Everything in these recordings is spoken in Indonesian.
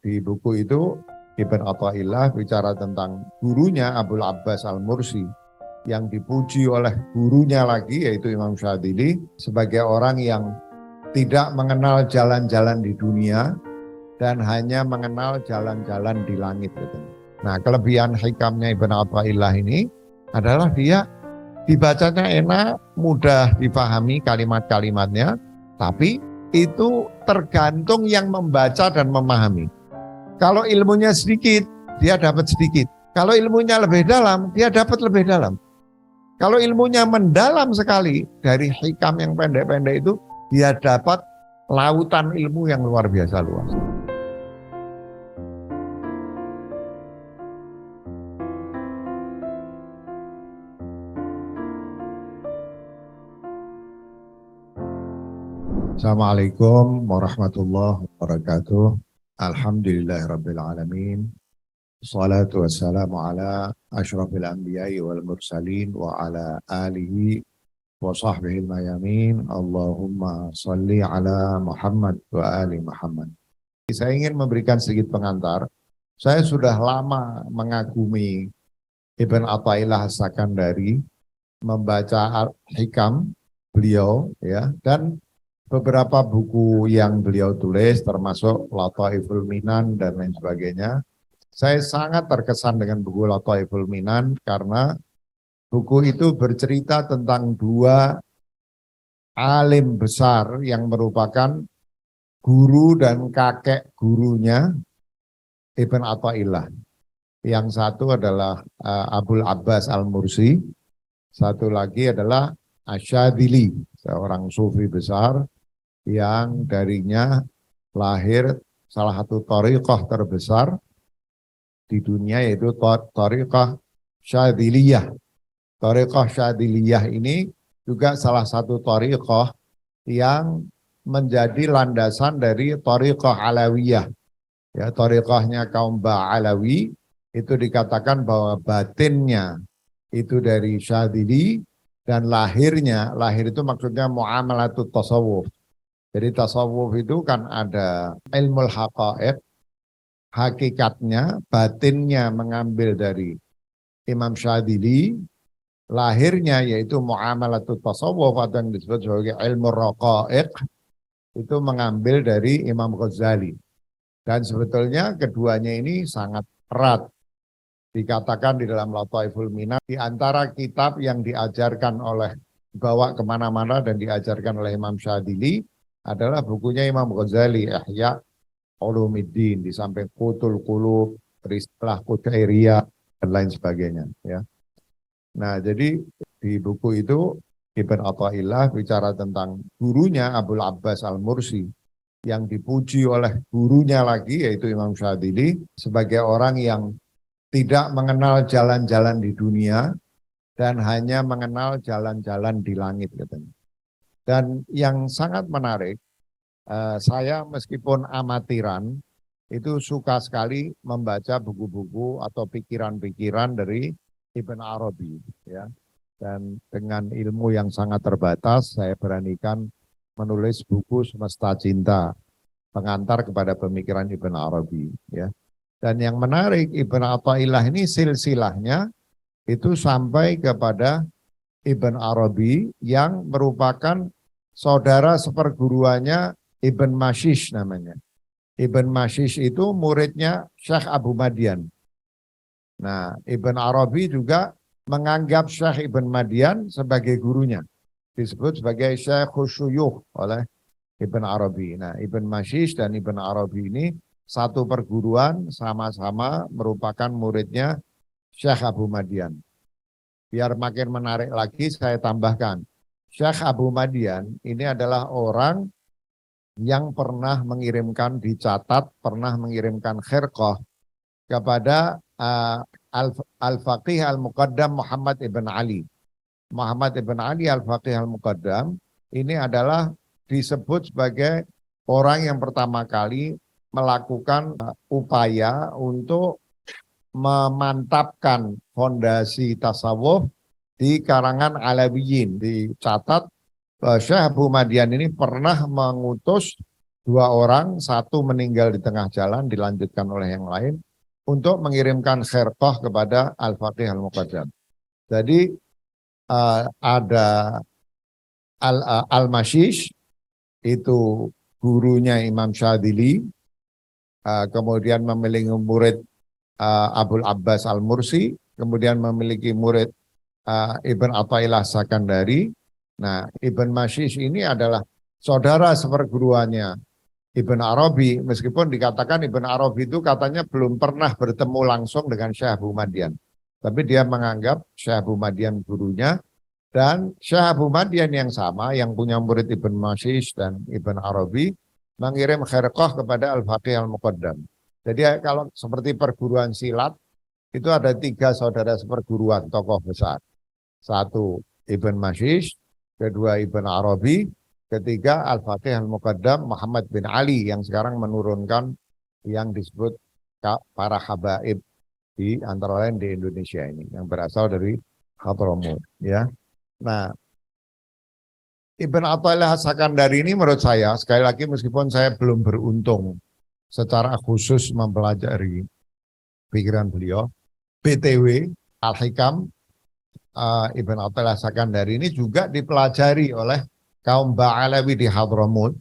Di buku itu Ibn Athaillah bicara tentang gurunya Abul Abbas Al-Mursi yang dipuji oleh gurunya lagi yaitu Imam Syadzili sebagai orang yang tidak mengenal jalan-jalan di dunia dan hanya mengenal jalan-jalan di langit. Nah, kelebihan hikamnya Ibn Athaillah ini adalah dia dibacanya enak, mudah dipahami kalimat-kalimatnya, tapi itu tergantung yang membaca dan memahami. Kalau ilmunya sedikit, dia dapat sedikit. Kalau ilmunya lebih dalam, dia dapat lebih dalam. Kalau ilmunya mendalam sekali, dari hikam yang pendek-pendek itu, dia dapat lautan ilmu yang luar biasa luas. Assalamualaikum warahmatullahi wabarakatuh. Alhamdulillahirrabbilalamin. Salatu wassalamu ala ashrafil anbiya'i wal mursalin wa ala alihi wa sahbihi al-mayamin. Allahumma salli ala Muhammad wa ali Muhammad. Saya ingin memberikan sedikit pengantar. Saya sudah lama mengagumi Ibn Athaillah As-Sakandari, membaca hikam beliau ya, dan beberapa buku yang beliau tulis termasuk Lataiful Minan dan lain sebagainya. Saya sangat terkesan dengan buku Lataiful Minan karena buku itu bercerita tentang dua alim besar yang merupakan guru dan kakek gurunya Ibn Athaillah. Yang satu adalah Abul Abbas Al-Mursi, satu lagi adalah Asy-Syadzili, seorang sufi besar yang darinya lahir salah satu thariqah terbesar di dunia, yaitu thariqah Syadziliyah. Thariqah Syadziliyah ini juga salah satu thariqah yang menjadi landasan dari thariqah Alawiyah. Ya, thariqahnya kaum Ba'alawi itu dikatakan bahwa batinnya itu dari Syadzili dan lahir itu maksudnya muamalatut tasawuf. Jadi tasawuf itu kan ada ilmu haqaiq, hakikatnya, batinnya mengambil dari Imam Syadzili, lahirnya yaitu muamalatut tasawuf atau yang disebut sebagai ilmu raqaiq, itu mengambil dari Imam Ghazali. Dan sebetulnya keduanya ini sangat erat. Dikatakan di dalam Lataiful Minan, di antara kitab yang diajarkan dibawa kemana-mana dan diajarkan oleh Imam Syadzili adalah bukunya Imam Ghazali, Ihya Ulumuddin, di samping Qutul Qulub, Risalah Qudairiyah, dan lain sebagainya. Ya. Nah, jadi di buku itu Ibn Athaillah bicara tentang gurunya Abul Abbas Al-Mursi yang dipuji oleh gurunya lagi yaitu Imam Syadzili sebagai orang yang tidak mengenal jalan-jalan di dunia dan hanya mengenal jalan-jalan di langit katanya. Dan yang sangat menarik, saya meskipun amatiran, itu suka sekali membaca buku-buku atau pikiran-pikiran dari Ibn Arabi. Ya. Dan dengan ilmu yang sangat terbatas, saya beranikan menulis buku Semesta Cinta, pengantar kepada pemikiran Ibn Arabi. Ya. Dan yang menarik, Ibn Athaillah ini silsilahnya itu sampai kepada Ibn Arabi yang merupakan saudara seperguruannya Ibn Mashish namanya. Ibn Mashish itu muridnya Syekh Abu Madian. Nah, Ibn Arabi juga menganggap Syekh Ibn Madian sebagai gurunya. Disebut sebagai Syekhus Syuyukh oleh Ibn Arabi. Nah, Ibn Mashish dan Ibn Arabi ini satu perguruan, sama-sama merupakan muridnya Syekh Abu Madian. Biar makin menarik lagi, saya tambahkan. Syekh Abu Madian ini adalah orang yang pernah mengirimkan, dicatat, pernah mengirimkan khirqah kepada Al-Faqih Al-Muqaddam Muhammad Ibn Ali. Muhammad Ibn Ali Al-Faqih Al-Muqaddam ini adalah disebut sebagai orang yang pertama kali melakukan upaya untuk memantapkan fondasi tasawuf di karangan Alawiyin. Dicatat Syekh Abu Madian ini pernah mengutus Dua orang, satu meninggal di tengah jalan, dilanjutkan oleh yang lain, untuk mengirimkan khirqah kepada Al-Faqih Al-Muqaddam. Jadi ada Al-Mashish, itu gurunya Imam Syadzili, kemudian memiliki murid Abul Abbas Al-Mursi, kemudian memiliki murid Ibn Athaillah Sakandari. Nah, Ibn Mashish ini adalah saudara seperguruannya Ibn Arabi, meskipun dikatakan Ibn Arabi itu katanya belum pernah bertemu langsung dengan Syekh Abu Madian. Tapi dia menganggap Syekh Abu Madian gurunya, dan Syekh Abu Madian yang sama, yang punya murid Ibn Mashish dan Ibn Arabi, mengirim khirqah kepada Al-Faqih Al-Muqaddam. Jadi kalau seperti perguruan silat, itu ada 3 saudara seperguruan tokoh besar. Satu Ibn Mashish, kedua Ibn Arabi, ketiga Al-Faqih Al-Muqaddam Muhammad bin Ali yang sekarang menurunkan yang disebut para habaib di antara lain di Indonesia ini yang berasal dari Hadramut, ya. Nah, Ibn Athaillah Sakandari ini menurut saya, sekali lagi meskipun saya belum beruntung secara khusus mempelajari pikiran beliau, BTW Al-Hikam Ibn Athaillah Sakandari ini juga dipelajari oleh kaum Ba'alawi di Hadramut.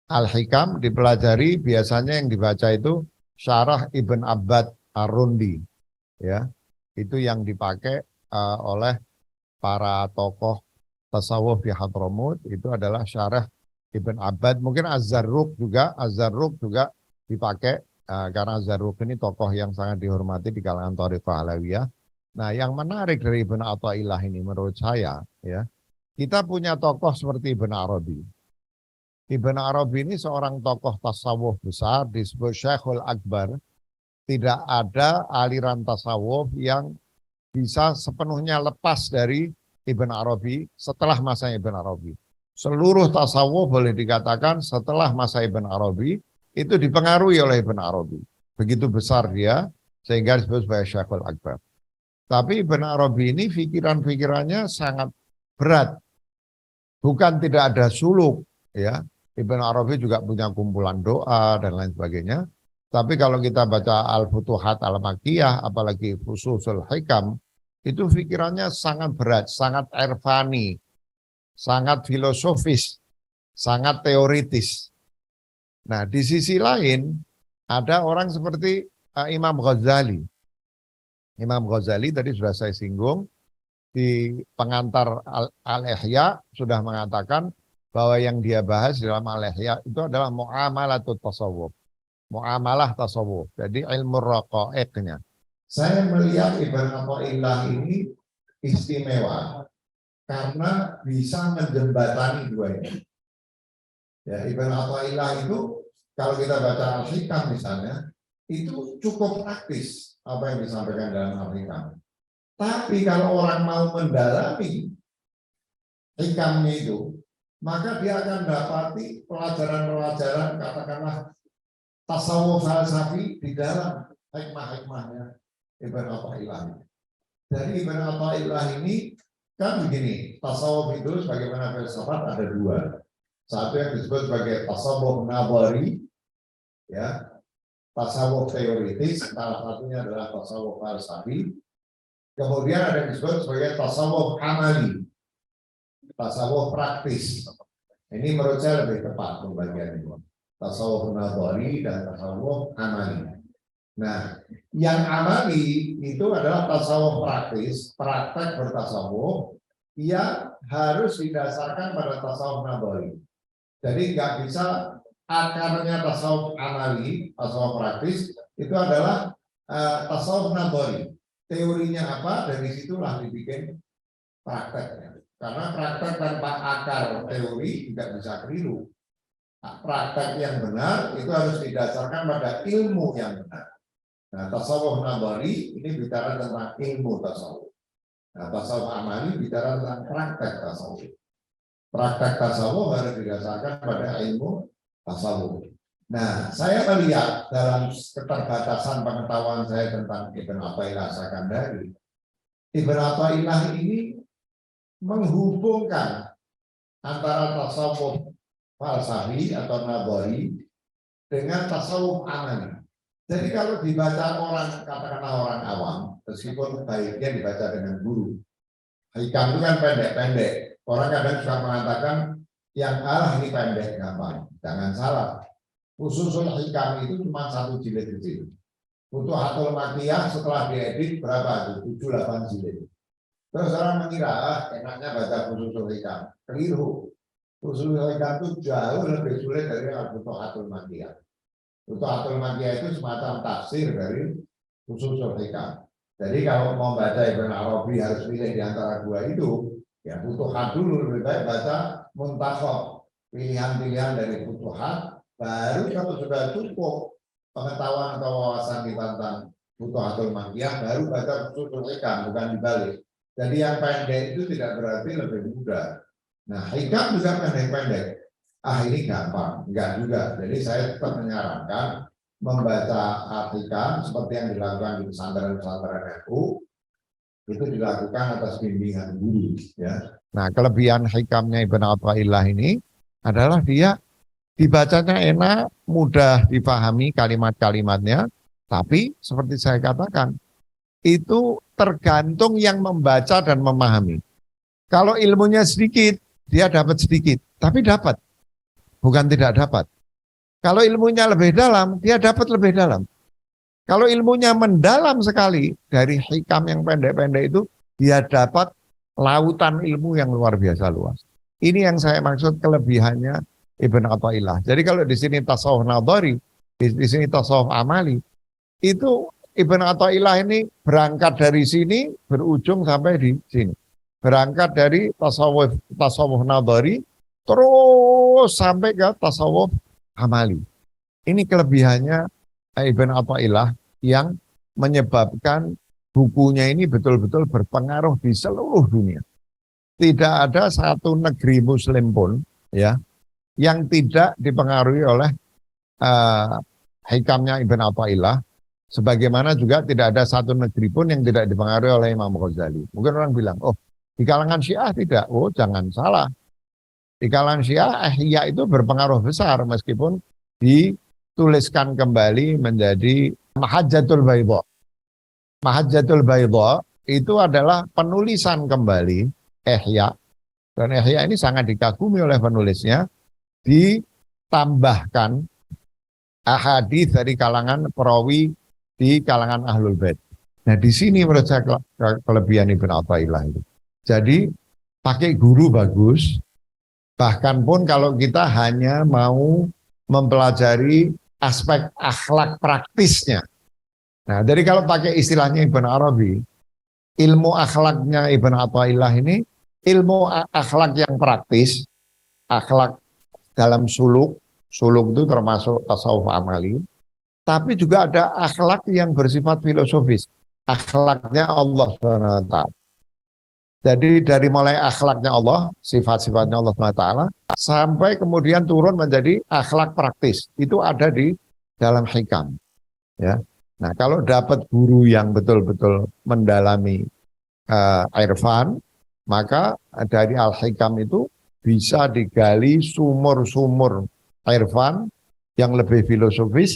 Al-Hikam dipelajari, biasanya yang dibaca itu Syarah Ibn Abbad Ar-Rundi, ya. Itu yang dipakai oleh para tokoh tasawuf di Hadramut, itu adalah Syarah Ibn Abbad. Mungkin Az-Zarruq juga dipakai karena Az-Zarruq ini tokoh yang sangat dihormati di kalangan Thariqah Alawiyah. Nah, yang menarik dari Ibn Athaillah ini menurut saya, ya, kita punya tokoh seperti Ibn Arabi. Ibn Arabi ini seorang tokoh tasawuf besar, disebut Syekhul Akbar. Tidak ada aliran tasawuf yang bisa sepenuhnya lepas dari Ibn Arabi setelah masa Ibn Arabi. Seluruh tasawuf boleh dikatakan setelah masa Ibn Arabi itu dipengaruhi oleh Ibn Arabi. Begitu besar dia sehingga disebut sebagai Syekhul Akbar. Tapi Ibn Arabi ini pikiran-pikirannya sangat berat. Bukan tidak ada suluk, ya. Ibn Arabi juga punya kumpulan doa dan lain sebagainya. Tapi kalau kita baca Al-Futuhat Al-Makkiyah, apalagi Fususul Hikam, itu pikirannya sangat berat, sangat irfani, sangat filosofis, sangat teoritis. Nah, di sisi lain ada orang seperti Imam Ghazali. Imam Ghazali tadi sudah saya singgung, di pengantar Al-Ihya sudah mengatakan bahwa yang dia bahas dalam Al-Ihya itu adalah muamalatut tasawuf. Muamalah tasawuf. Jadi ilmu raqaiqnya. Saya melihat Ibn Athaillah ini istimewa karena bisa menjembatani dua ini. Ya, Ibn Athaillah itu kalau kita baca Al-Hikam misalnya, itu cukup praktis apa yang disampaikan dalam Al-Hikam. Tapi kalau orang mau mendalami hikamnya itu, maka dia akan dapati pelajaran-pelajaran katakanlah tasawuf falsafi di dalam hikmah-hikmahnya Ibn Athaillah. Dari Ibn Athaillah ini kan begini, tasawuf itu sebagaimana filsafat ada dua. Satu yang disebut sebagai tasawuf nabari, ya, tasawuf teoritis, salah satunya adalah tasawuf falsafi. Kemudian ada yang disebut sebagai tasawuf amali, tasawuf praktis. Ini menurut saya lebih tepat pembagian ini. Tasawuf nabari dan tasawuf amali. Nah, yang amali itu adalah tasawuf praktis, praktek bertasawuf yang harus didasarkan pada tasawuf nabari. Jadi nggak bisa akarnya tasawuf amali, tasawuf praktis itu adalah tasawuf nabari. Teorinya apa, dari situlah dibikin prakteknya. Karena praktek tanpa akar teori tidak bisa keliru. Nah, praktek yang benar itu harus didasarkan pada ilmu yang benar. Nah, tasawuf nabari ini bicara tentang ilmu tasawuf. Nah, tasawuf amali bicara tentang praktek tasawuf. Praktek tasawuf harus didasarkan pada ilmu tasawuf. Nah, saya melihat dalam keterbatasan pengetahuan saya tentang Ibn Athaillah Sakandari, Ibn Athaillah ini menghubungkan antara tasawuf falsafi atau nabari dengan tasawuf amali. Jadi kalau dibaca orang, katakanlah orang awam, meskipun baiknya dibaca dengan guru. Hikam itu kan pendek-pendek. Orang kadang suka mengatakan yang ini pendek, gampang. Jangan salah. Usul hikam itu cuma 1 jilid kecil. Futuhatul Makkiyah setelah diedit berapa itu? 7-8 jilid. Terus orang mengira enaknya baca usul hikam. Keliru. Usul hikam itu jauh lebih sulit dari Futuhatul Makkiyah. Futuhatul Makkiyah itu semacam tafsir dari usul hikam. Jadi kalau mau baca Ibn Arabi harus pilih di antara 2 itu, ya Futuhat dulu, lebih baik baca Muntakhab, pilihan-pilihan dari Futuhat, baru kalau sudah cukup pengetahuan atau wawasan kita tentang Futuhatul Makkiyah, baru baca usul hikam, bukan dibalik. Jadi yang pendek itu tidak berarti lebih mudah. Nah, hikam juga pendek-pendek. Ini gampang, enggak juga. Jadi saya tetap menyarankan membaca hikam seperti yang dilakukan di pesantren-pesantren NU, itu dilakukan atas bimbingan guru. Ya. Nah, kelebihan hikamnya Ibn Athaillah ini adalah dia dibacanya enak, mudah dipahami kalimat-kalimatnya, tapi seperti saya katakan, itu tergantung yang membaca dan memahami. Kalau ilmunya sedikit, dia dapat sedikit, tapi dapat. Bukan tidak dapat. Kalau ilmunya lebih dalam, dia dapat lebih dalam. Kalau ilmunya mendalam sekali, dari hikam yang pendek-pendek itu, dia dapat lautan ilmu yang luar biasa luas. Ini yang saya maksud kelebihannya Ibn Athaillah. Jadi kalau di sini tasawuf nadhari, di sini tasawuf amali, itu Ibn Athaillah ini berangkat dari sini, berujung sampai di sini. Berangkat dari tasawuf nadhari, terus sampai ke tasawuf amali. Ini kelebihannya Ibn Athaillah yang menyebabkan bukunya ini betul-betul berpengaruh di seluruh dunia. Tidak ada satu negeri muslim pun ya yang tidak dipengaruhi oleh hikamnya Ibn Athaillah, sebagaimana juga tidak ada satu negeri pun yang tidak dipengaruhi oleh Imam Ghazali. Mungkin orang bilang, oh di kalangan Syiah tidak. Oh jangan salah. Di kalangan Syiah, Ihya itu berpengaruh besar meskipun dituliskan kembali menjadi Mahajjatul Baydha. Mahajjatul Baydha itu adalah penulisan kembali Ihya. Dan Ihya ini sangat dikagumi oleh penulisnya, ditambahkan ahadits dari kalangan perawi di kalangan Ahlul Bait. Nah di sini menurut saya kelebihan Ibn Athaillah itu. Jadi pakai guru bagus. Bahkan pun kalau kita hanya mau mempelajari aspek akhlak praktisnya. Nah, jadi kalau pakai istilahnya Ibn Arabi, ilmu akhlaknya Ibn Athaillah ini, ilmu akhlak yang praktis, akhlak dalam suluk itu termasuk tasawuf amali, tapi juga ada akhlak yang bersifat filosofis, akhlaknya Allah SWT. Jadi dari mulai akhlaknya Allah, sifat-sifatnya Allah SWT, sampai kemudian turun menjadi akhlak praktis. Itu ada di dalam hikam. Ya. Nah kalau dapat guru yang betul-betul mendalami irfan, maka dari al-hikam itu bisa digali sumur-sumur irfan yang lebih filosofis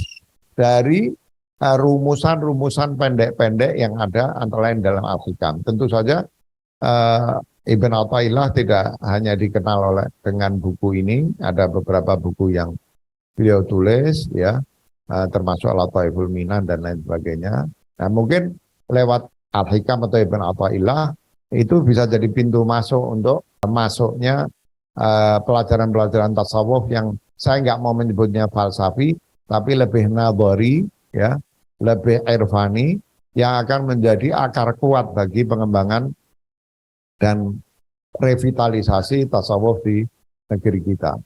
dari rumusan-rumusan pendek-pendek yang ada antara lain dalam al-hikam. Tentu saja Ibn Athaillah tidak hanya dikenal dengan buku ini, ada beberapa buku yang beliau tulis, ya, termasuk Al-Lataiful Minan dan lain sebagainya. Nah, mungkin lewat Al-Hikam atau Ibn Athaillah itu bisa jadi pintu masuk untuk masuknya pelajaran-pelajaran tasawuf yang saya nggak mau menyebutnya falsafi, tapi lebih nadhari, ya, lebih irfani, yang akan menjadi akar kuat bagi pengembangan dan revitalisasi tasawuf di negeri kita.